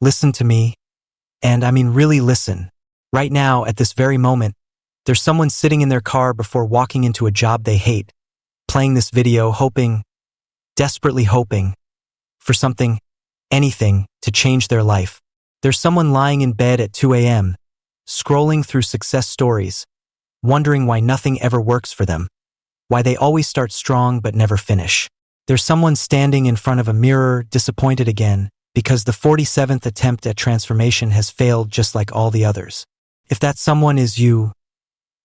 listen to me, and I mean really listen. Right now, at this very moment, there's someone sitting in their car before walking into a job they hate, playing this video, hoping, desperately hoping, for something, anything, to change their life. There's someone lying in bed at 2 a.m., scrolling through success stories, wondering why nothing ever works for them, why they always start strong but never finish. There's someone standing in front of a mirror, disappointed again, because the 47th attempt at transformation has failed just like all the others. If that someone is you,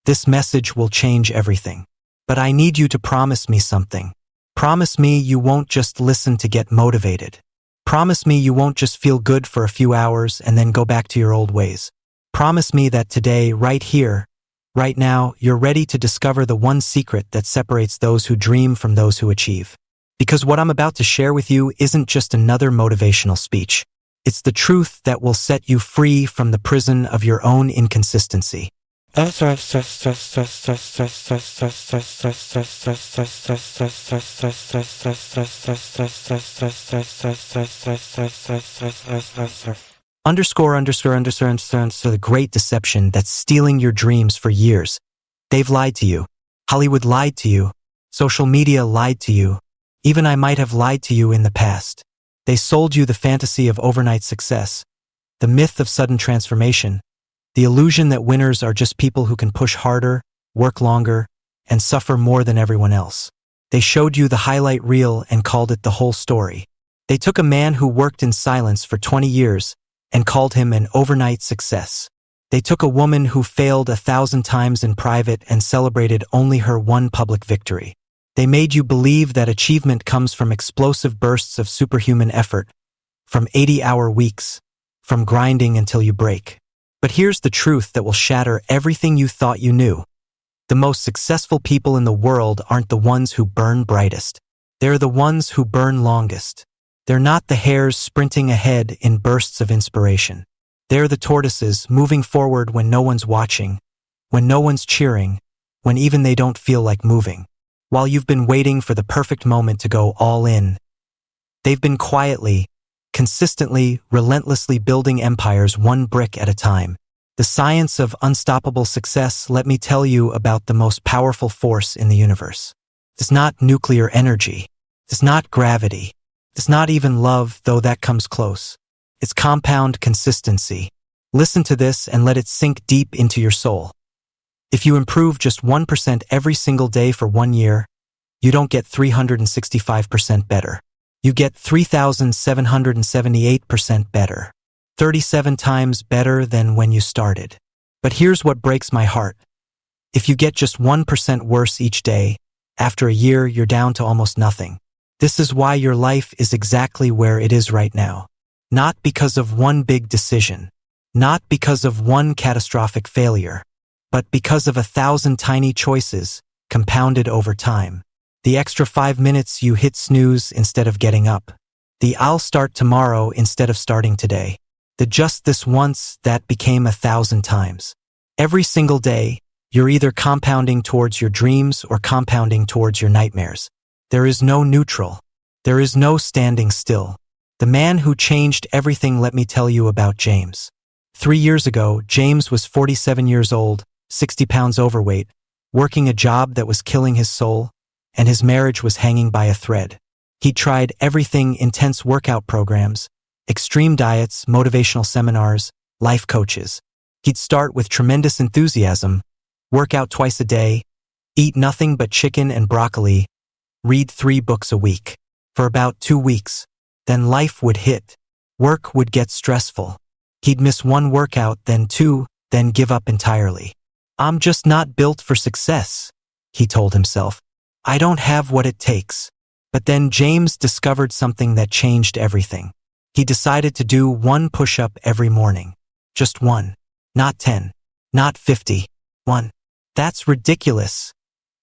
this message will change everything. But I need you to promise me something. Promise me you won't just listen to get motivated. Promise me you won't just feel good for a few hours and then go back to your old ways. Promise me that today, right here, right now, you're ready to discover the one secret that separates those who dream from those who achieve. Because what I'm about to share with you isn't just another motivational speech. It's the truth that will set you free from the prison of your own inconsistency. Underscore the great deception that's stealing your dreams for years. They've lied to you. Hollywood lied to you. Social media lied to you. Even I might have lied to you in the past. They sold you the fantasy of overnight success, the myth of sudden transformation, the illusion that winners are just people who can push harder, work longer, and suffer more than everyone else. They showed you the highlight reel and called it the whole story. They took a man who worked in silence for 20 years and called him an overnight success. They took a woman who failed 1,000 times in private and celebrated only her one public victory. They made you believe that achievement comes from explosive bursts of superhuman effort, from 80-hour weeks, from grinding until you break. But here's the truth that will shatter everything you thought you knew. The most successful people in the world aren't the ones who burn brightest. They're the ones who burn longest. They're not the hares sprinting ahead in bursts of inspiration. They're the tortoises moving forward when no one's watching, when no one's cheering, when even they don't feel like moving. While you've been waiting for the perfect moment to go all in, they've been quietly, consistently, relentlessly building empires one brick at a time. The science of unstoppable success, let me tell you about the most powerful force in the universe. It's not nuclear energy. It's not gravity. It's not even love, though that comes close. It's compound consistency. Listen to this and let it sink deep into your soul. If you improve just 1% every single day for 1 year, you don't get 365% better. You get 3,778% better. 37 times better than when you started. But here's what breaks my heart. If you get just 1% worse each day, after a year you're down to almost nothing. This is why your life is exactly where it is right now. Not because of one big decision. Not because of one catastrophic failure. But because of 1,000 tiny choices, compounded over time. The extra 5 minutes you hit snooze instead of getting up. The I'll start tomorrow instead of starting today. The just this once that became 1,000 times. Every single day, you're either compounding towards your dreams or compounding towards your nightmares. There is no neutral. There is no standing still. The man who changed everything, let me tell you about James. 3 years ago, James was 47 years old, 60 pounds overweight, working a job that was killing his soul, and his marriage was hanging by a thread. He tried everything: intense workout programs, extreme diets, motivational seminars, life coaches. He'd start with tremendous enthusiasm, work out twice a day, eat nothing but chicken and broccoli, read 3 books a week. For about 2 weeks. Then life would hit. Work would get stressful. He'd miss 1 workout, then 2, then give up entirely. I'm just not built for success, he told himself. I don't have what it takes. But then James discovered something that changed everything. He decided to do 1 push-up every morning. Just 1. Not 10. Not 50. 1. That's ridiculous,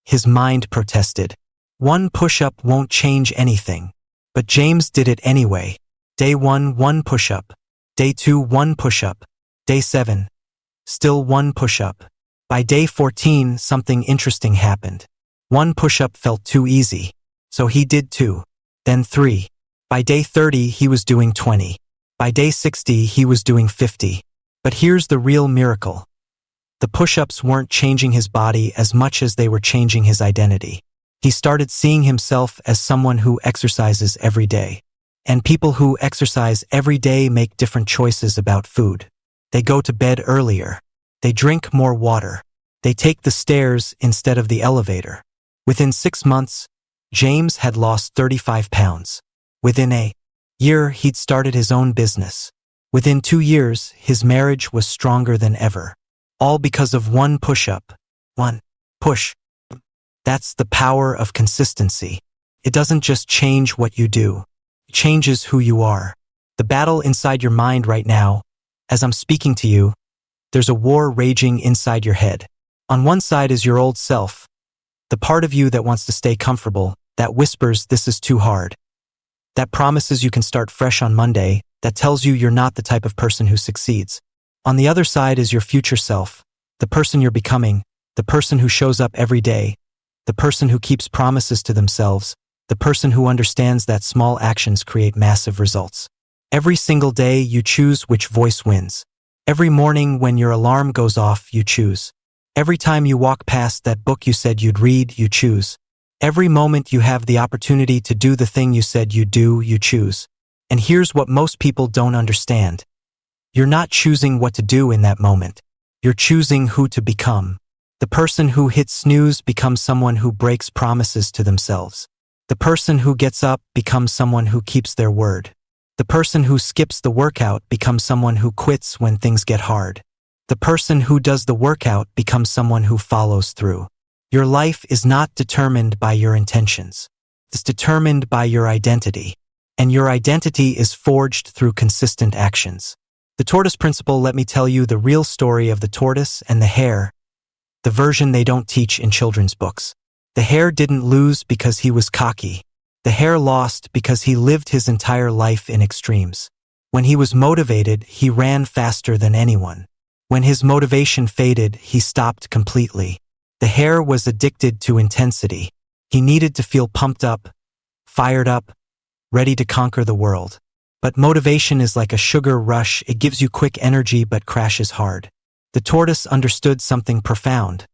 his mind protested. 1 push-up won't change anything. But James did it anyway. Day 1, 1 push-up. Day 2, 1 push-up. Day 7. Still 1 push-up. By day 14, something interesting happened. 1 push-up felt too easy. So he did 2. Then 3. By day 30, he was doing 20. By day 60, he was doing 50. But here's the real miracle. The push-ups weren't changing his body as much as they were changing his identity. He started seeing himself as someone who exercises every day. And people who exercise every day make different choices about food. They go to bed earlier. They drink more water. They take the stairs instead of the elevator. Within 6 months, James had lost 35 pounds. Within a year, he'd started his own business. Within 2 years, his marriage was stronger than ever. All because of one push-up. One push. That's the power of consistency. It doesn't just change what you do. It changes who you are. The battle inside your mind right now, as I'm speaking to you, there's a war raging inside your head. On one side is your old self, the part of you that wants to stay comfortable, that whispers this is too hard, that promises you can start fresh on Monday, that tells you you're not the type of person who succeeds. On the other side is your future self, the person you're becoming, the person who shows up every day, the person who keeps promises to themselves, the person who understands that small actions create massive results. Every single day you choose which voice wins. Every morning when your alarm goes off, you choose. Every time you walk past that book you said you'd read, you choose. Every moment you have the opportunity to do the thing you said you'd do, you choose. And here's what most people don't understand. You're not choosing what to do in that moment. You're choosing who to become. The person who hits snooze becomes someone who breaks promises to themselves. The person who gets up becomes someone who keeps their word. The person who skips the workout becomes someone who quits when things get hard. The person who does the workout becomes someone who follows through. Your life is not determined by your intentions. It's determined by your identity. And your identity is forged through consistent actions. The tortoise principle, let me tell you the real story of the tortoise and the hare, the version they don't teach in children's books. The hare didn't lose because he was cocky. The hare lost because he lived his entire life in extremes. When he was motivated, he ran faster than anyone. When his motivation faded, he stopped completely. The hare was addicted to intensity. He needed to feel pumped up, fired up, ready to conquer the world. But motivation is like a sugar rush. It gives you quick energy but crashes hard. The tortoise understood something profound.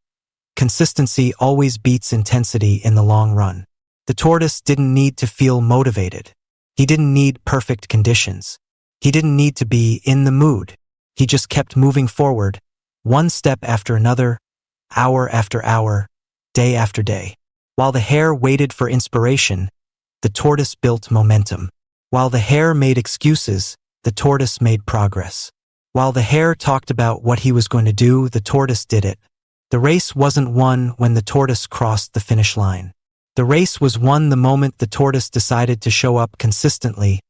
Consistency always beats intensity in the long run. The tortoise didn't need to feel motivated. He didn't need perfect conditions. He didn't need to be in the mood. He just kept moving forward, one step after another, hour after hour, day after day. While the hare waited for inspiration, the tortoise built momentum. While the hare made excuses, the tortoise made progress. While the hare talked about what he was going to do, the tortoise did it. The race wasn't won when the tortoise crossed the finish line. The race was won the moment the tortoise decided to show up consistently,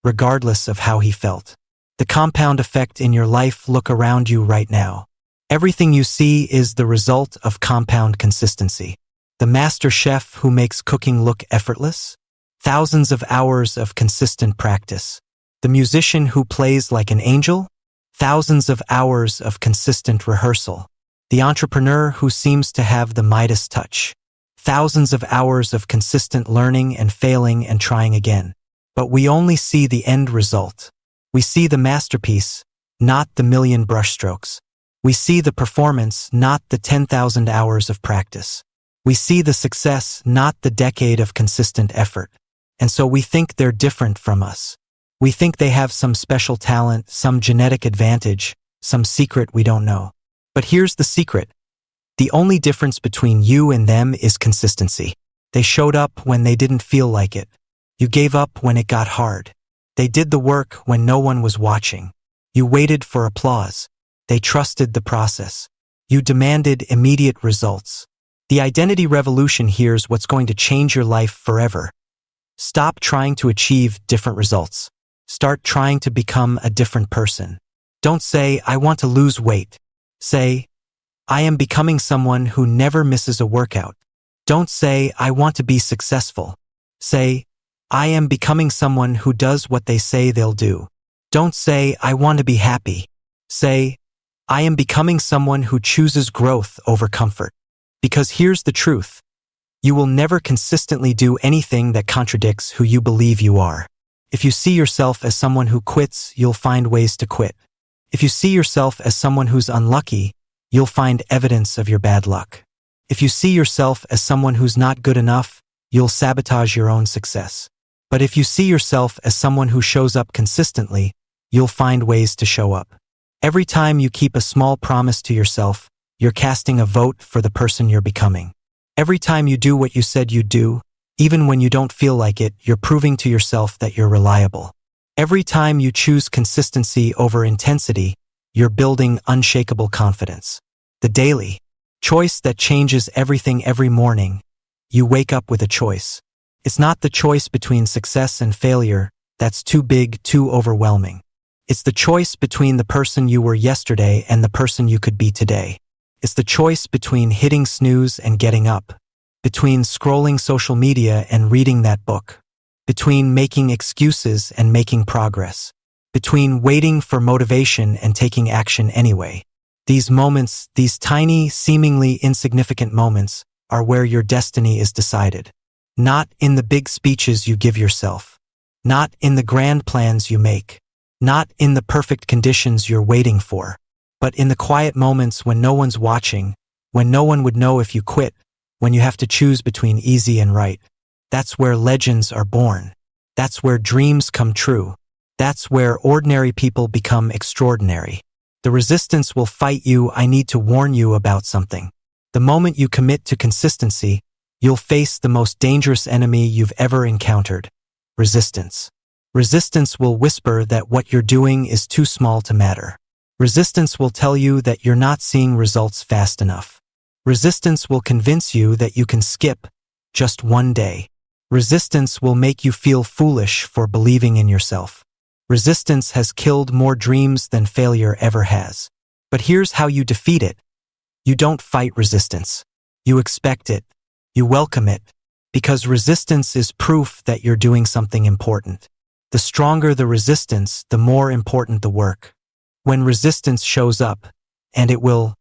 regardless of how he felt. The compound effect in your life. Look around you right now. Everything you see is the result of compound consistency. The master chef who makes cooking look effortless? Thousands of hours of consistent practice. The musician who plays like an angel? Thousands of hours of consistent rehearsal. The entrepreneur who seems to have the Midas touch. Thousands of hours of consistent learning and failing and trying again. But we only see the end result. We see the masterpiece, not the million brushstrokes. We see the performance, not the 10,000 hours of practice. We see the success, not the decade of consistent effort. And so we think they're different from us. We think they have some special talent, some genetic advantage, some secret we don't know. But here's the secret. The only difference between you and them is consistency. They showed up when they didn't feel like it. You gave up when it got hard. They did the work when no one was watching. You waited for applause. They trusted the process. You demanded immediate results. The identity revolution here's what's going to change your life forever. Stop trying to achieve different results. Start trying to become a different person. Don't say, I want to lose weight. Say, I am becoming someone who never misses a workout. Don't say, I want to be successful. Say, I am becoming someone who does what they say they'll do. Don't say, I want to be happy. Say, I am becoming someone who chooses growth over comfort. Because here's the truth. You will never consistently do anything that contradicts who you believe you are. If you see yourself as someone who quits, you'll find ways to quit. If you see yourself as someone who's unlucky, you'll find evidence of your bad luck. If you see yourself as someone who's not good enough, you'll sabotage your own success. But if you see yourself as someone who shows up consistently, you'll find ways to show up. Every time you keep a small promise to yourself, you're casting a vote for the person you're becoming. Every time you do what you said you'd do, even when you don't feel like it, you're proving to yourself that you're reliable. Every time you choose consistency over intensity, you're building unshakable confidence. The daily choice that changes everything every morning. You wake up with a choice. It's not the choice between success and failure that's too big, too overwhelming. It's the choice between the person you were yesterday and the person you could be today. It's the choice between hitting snooze and getting up, between scrolling social media and reading that book, between making excuses and making progress, between waiting for motivation and taking action anyway. These moments, these tiny, seemingly insignificant moments, are where your destiny is decided. Not in the big speeches you give yourself, not in the grand plans you make, not in the perfect conditions you're waiting for, but in the quiet moments when no one's watching, when no one would know if you quit, when you have to choose between easy and right. That's where legends are born. That's where dreams come true. That's where ordinary people become extraordinary. The resistance will fight you. I need to warn you about something. The moment you commit to consistency, you'll face the most dangerous enemy you've ever encountered: resistance. Resistance will whisper that what you're doing is too small to matter. Resistance will tell you that you're not seeing results fast enough. Resistance will convince you that you can skip just one day. Resistance will make you feel foolish for believing in yourself. Resistance has killed more dreams than failure ever has. But here's how you defeat it. You don't fight resistance. You expect it. You welcome it. Because resistance is proof that you're doing something important. The stronger the resistance, the more important the work. When resistance shows up, and it will,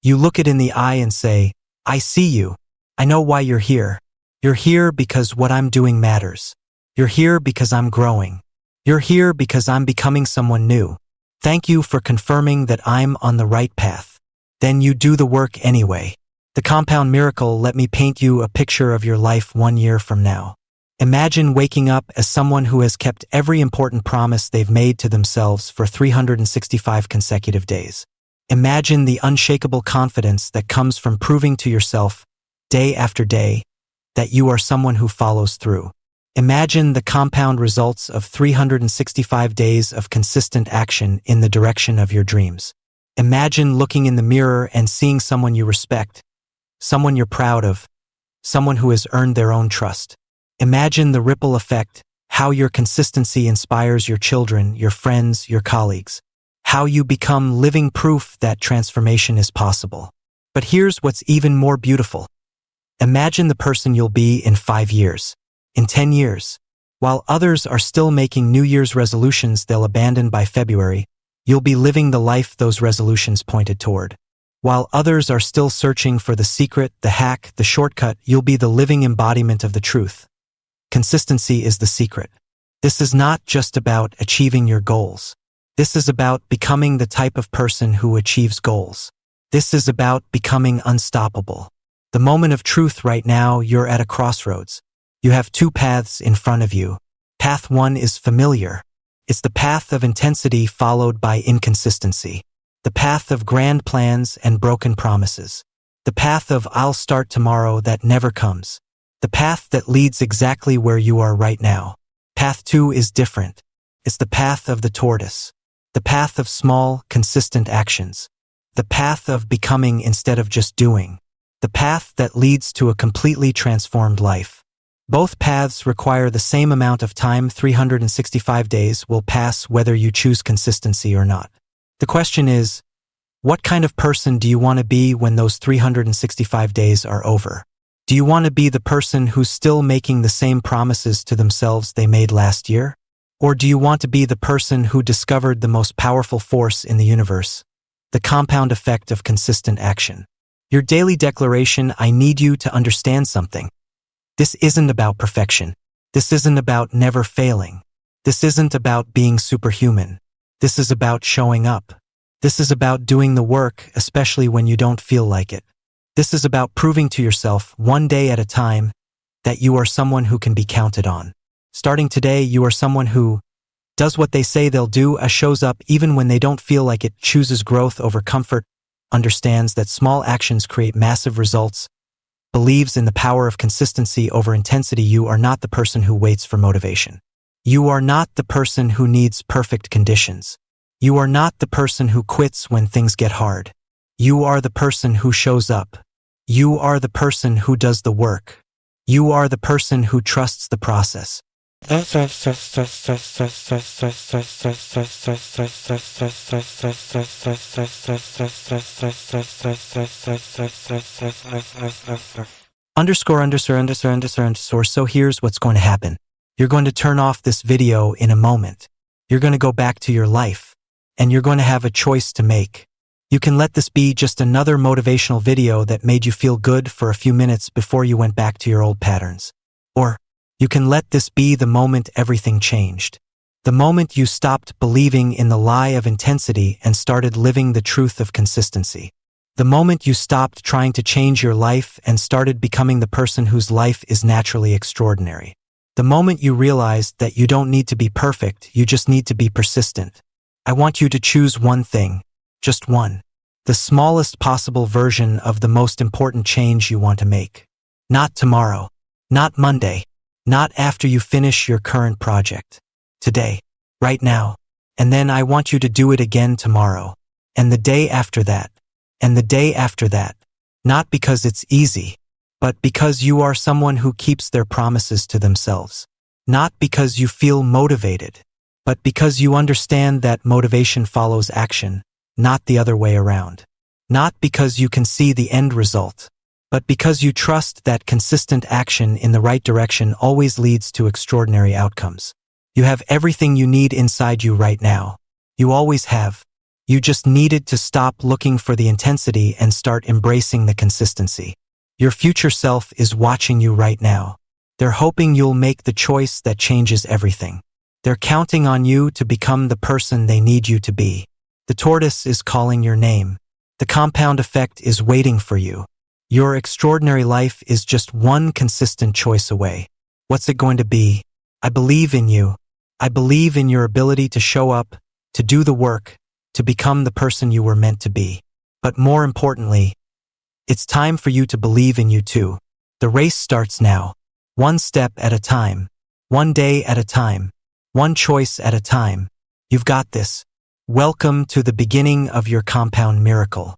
you look it in the eye and say, I see you. I know why you're here. You're here because what I'm doing matters. You're here because I'm growing. You're here because I'm becoming someone new. Thank you for confirming that I'm on the right path. Then you do the work anyway. The compound miracle. Let me paint you a picture of your life 1 year from now. Imagine waking up as someone who has kept every important promise they've made to themselves for 365 consecutive days. Imagine the unshakable confidence that comes from proving to yourself, day after day, that you are someone who follows through. Imagine the compound results of 365 days of consistent action in the direction of your dreams. Imagine looking in the mirror and seeing someone you respect, someone you're proud of, someone who has earned their own trust. Imagine the ripple effect, how your consistency inspires your children, your friends, your colleagues, how you become living proof that transformation is possible. But here's what's even more beautiful. Imagine the person you'll be in 5 years, in 10 years. While others are still making New Year's resolutions they'll abandon by February, you'll be living the life those resolutions pointed toward. While others are still searching for the secret, the hack, the shortcut, you'll be the living embodiment of the truth. Consistency is the secret. This is not just about achieving your goals. This is about becoming the type of person who achieves goals. This is about becoming unstoppable. The moment of truth right now, you're at a crossroads. You have 2 paths in front of you. Path 1 is familiar. It's the path of intensity followed by inconsistency. The path of grand plans and broken promises. The path of I'll start tomorrow that never comes. The path that leads exactly where you are right now. Path 2 is different. It's the path of the tortoise. The path of small, consistent actions. The path of becoming instead of just doing. The path that leads to a completely transformed life. Both paths require the same amount of time. 365 days will pass whether you choose consistency or not. The question is, what kind of person do you want to be when those 365 days are over? Do you want to be the person who's still making the same promises to themselves they made last year? Or do you want to be the person who discovered the most powerful force in the universe, the compound effect of consistent action? Your daily declaration. I need you to understand something. This isn't about perfection. This isn't about never failing. This isn't about being superhuman. This is about showing up. This is about doing the work, especially when you don't feel like it. This is about proving to yourself, one day at a time, that you are someone who can be counted on. Starting today, you are someone who does what they say they'll do, shows up even when they don't feel like it, chooses growth over comfort, understands that small actions create massive results, believes in the power of consistency over intensity. You are not the person who waits for motivation. You are not the person who needs perfect conditions. You are not the person who quits when things get hard. You are the person who shows up. You are the person who does the work. You are the person who trusts the process. So here's what's going to happen. You're going to turn off this video in a moment. You're going to go back to your life, and you're going to have a choice to make. You can let this be just another motivational video that made you feel good for a few minutes before you went back to your old patterns. Or you can let this be the moment everything changed. The moment you stopped believing in the lie of intensity and started living the truth of consistency. The moment you stopped trying to change your life and started becoming the person whose life is naturally extraordinary. The moment you realized that you don't need to be perfect, you just need to be persistent. I want you to choose one thing, just one. The smallest possible version of the most important change you want to make. Not tomorrow, not Monday, not after you finish your current project. Today, right now. And then I want you to do it again tomorrow, and the day after that, and the day after that. Not because it's easy, but because you are someone who keeps their promises to themselves. Not because you feel motivated, but because you understand that motivation follows action, not the other way around. Not because you can see the end result, but because you trust that consistent action in the right direction always leads to extraordinary outcomes. You have everything you need inside you right now. You always have. You just needed to stop looking for the intensity and start embracing the consistency. Your future self is watching you right now. They're hoping you'll make the choice that changes everything. They're counting on you to become the person they need you to be. The tortoise is calling your name. The compound effect is waiting for you. Your extraordinary life is just one consistent choice away. What's it going to be? I believe in you. I believe in your ability to show up, to do the work, to become the person you were meant to be. But more importantly, it's time for you to believe in you too. The race starts now. One step at a time. One day at a time. One choice at a time. You've got this. Welcome to the beginning of your compound miracle.